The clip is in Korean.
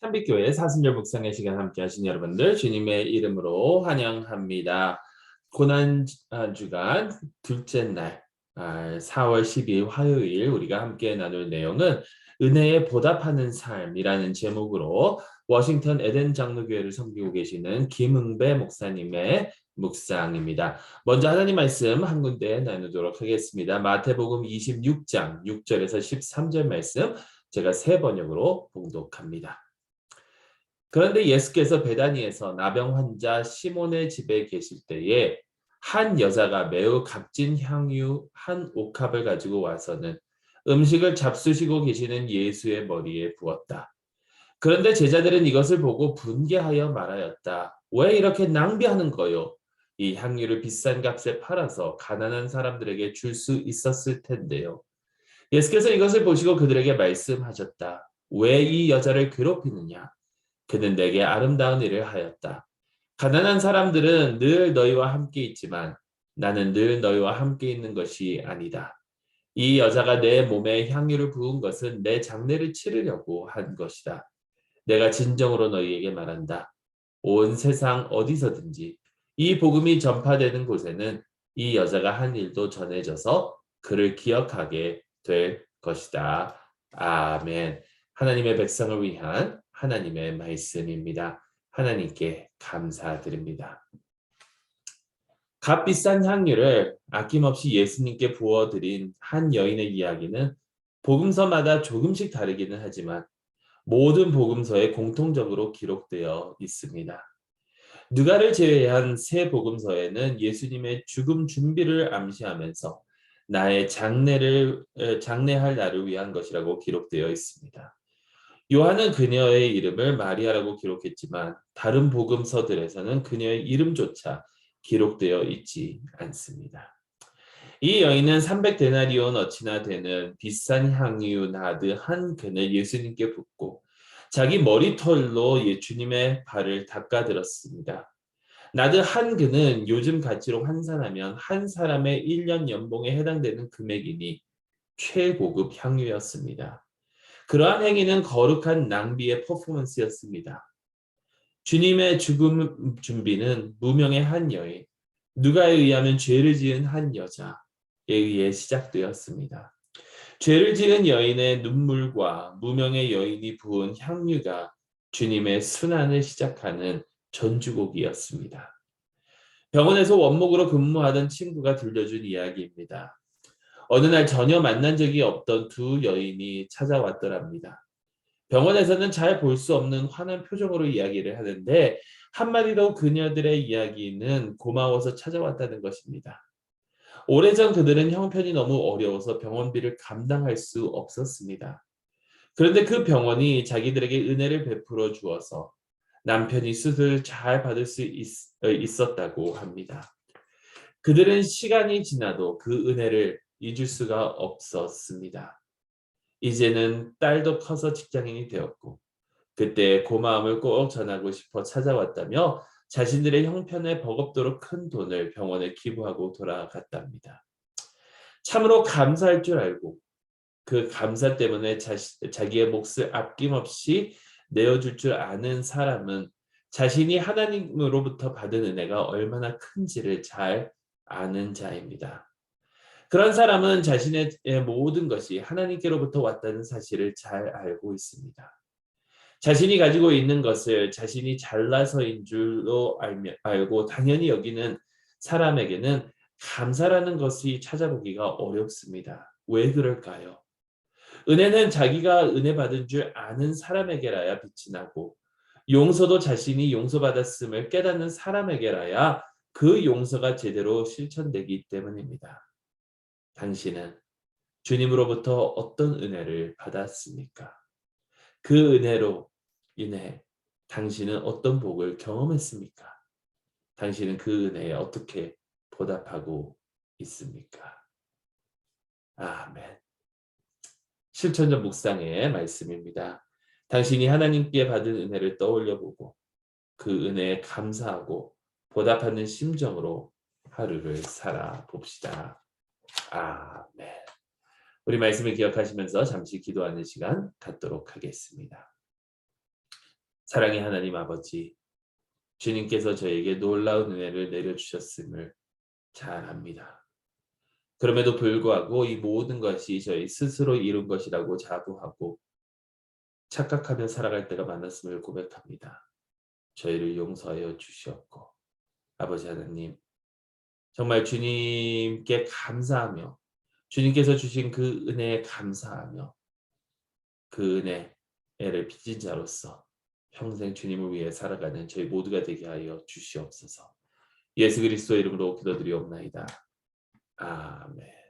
한빛교회 사순절 묵상의 시간 함께 하신 여러분들 주님의 이름으로 환영합니다. 고난 주간 둘째 날 4월 12일 화요일 우리가 함께 나눌 내용은 은혜에 보답하는 삶이라는 제목으로 워싱턴 에덴 장로교회를 섬기고 계시는 김응배 목사님의 묵상입니다. 먼저 하나님 말씀 한 군데 나누도록 하겠습니다. 마태복음 26장 6절에서 13절 말씀 제가 세 번역으로 봉독합니다. 그런데 예수께서 베다니에서 나병 환자 시몬의 집에 계실 때에 한 여자가 매우 값진 향유 한 옥합을 가지고 와서는 음식을 잡수시고 계시는 예수의 머리에 부었다. 그런데 제자들은 이것을 보고 분개하여 말하였다. 왜 이렇게 낭비하는 거요? 이 향유를 비싼 값에 팔아서 가난한 사람들에게 줄 수 있었을 텐데요. 예수께서 이것을 보시고 그들에게 말씀하셨다. 왜 이 여자를 괴롭히느냐? 그는 내게 아름다운 일을 하였다. 가난한 사람들은 늘 너희와 함께 있지만 나는 늘 너희와 함께 있는 것이 아니다. 이 여자가 내 몸에 향유를 부은 것은 내 장례를 치르려고 한 것이다. 내가 진정으로 너희에게 말한다. 온 세상 어디서든지 이 복음이 전파되는 곳에는 이 여자가 한 일도 전해져서 그를 기억하게 될 것이다. 아멘. 하나님의 백성을 위한 하나님의 말씀입니다. 하나님께 감사드립니다. 값비싼 향유를 아낌없이 예수님께 부어드린 한 여인의 이야기는 복음서마다 조금씩 다르기는 하지만 모든 복음서에 공통적으로 기록되어 있습니다. 누가를 제외한 세 복음서에는 예수님의 죽음 준비를 암시하면서 나의 장례할 날을 위한 것이라고 기록되어 있습니다. 요한은 그녀의 이름을 마리아라고 기록했지만 다른 복음서들에서는 그녀의 이름조차 기록되어 있지 않습니다. 이 여인은 300데나리온 어치나 되는 비싼 향유 나드 한 근을 예수님께 붓고 자기 머리털로 예수님의 발을 닦아들었습니다. 나드 한 근은 요즘 가치로 환산하면 한 사람의 1년 연봉에 해당되는 금액이니 최고급 향유였습니다. 그러한 행위는 거룩한 낭비의 퍼포먼스였습니다. 주님의 죽음 준비는 무명의 한 여인, 누가에 의하면 죄를 지은 한 여자에 의해 시작되었습니다. 죄를 지은 여인의 눈물과 무명의 여인이 부은 향유가 주님의 순환을 시작하는 전주곡이었습니다. 병원에서 원목으로 근무하던 친구가 들려준 이야기입니다. 어느 날 전혀 만난 적이 없던 두 여인이 찾아왔더랍니다. 병원에서는 잘 볼 수 없는 환한 표정으로 이야기를 하는데 한마디로 그녀들의 이야기는 고마워서 찾아왔다는 것입니다. 오래전 그들은 형편이 너무 어려워서 병원비를 감당할 수 없었습니다. 그런데 그 병원이 자기들에게 은혜를 베풀어 주어서 남편이 수술을 잘 받을 수 있었다고 합니다. 그들은 시간이 지나도 그 은혜를 잊을 수가 없었습니다. 이제는 딸도 커서 직장인이 되었고 그때 고마움을 꼭 전하고 싶어 찾아왔다며 자신들의 형편에 버겁도록 큰 돈을 병원에 기부하고 돌아갔답니다. 참으로 감사할 줄 알고 그 감사 때문에 자기의 몫을 아낌없이 내어줄 줄 아는 사람은 자신이 하나님으로부터 받은 은혜가 얼마나 큰지를 잘 아는 자입니다. 그런 사람은 자신의 모든 것이 하나님께로부터 왔다는 사실을 잘 알고 있습니다. 자신이 가지고 있는 것을 자신이 잘나서인 줄로 알고 당연히 여기는 사람에게는 감사라는 것이 찾아보기가 어렵습니다. 왜 그럴까요? 은혜는 자기가 은혜 받은 줄 아는 사람에게라야 빛이 나고 용서도 자신이 용서받았음을 깨닫는 사람에게라야 그 용서가 제대로 실천되기 때문입니다. 당신은 주님으로부터 어떤 은혜를 받았습니까? 그 은혜로 인해 당신은 어떤 복을 경험했습니까? 당신은 그 은혜에 어떻게 보답하고 있습니까? 아멘. 실천적 묵상의 말씀입니다. 당신이 하나님께 받은 은혜를 떠올려보고 그 은혜에 감사하고 보답하는 심정으로 하루를 살아봅시다. 아멘. 우리 말씀을 기억하시면서 잠시 기도하는 시간 갖도록 하겠습니다. 사랑의 하나님 아버지, 주님께서 저에게 놀라운 은혜를 내려주셨음을 잘 압니다. 그럼에도 불구하고 이 모든 것이 저희 스스로 이룬 것이라고 자부하고 착각하며 살아갈 때가 많았음을 고백합니다. 저희를 용서하여 주시옵고 아버지 하나님, 정말 주님께 감사하며 주님께서 주신 그 은혜에 감사하며 그 은혜를 빚진 자로서 평생 주님을 위해 살아가는 저희 모두가 되게 하여 주시옵소서. 예수 그리스도의 이름으로 기도드리옵나이다. 아멘.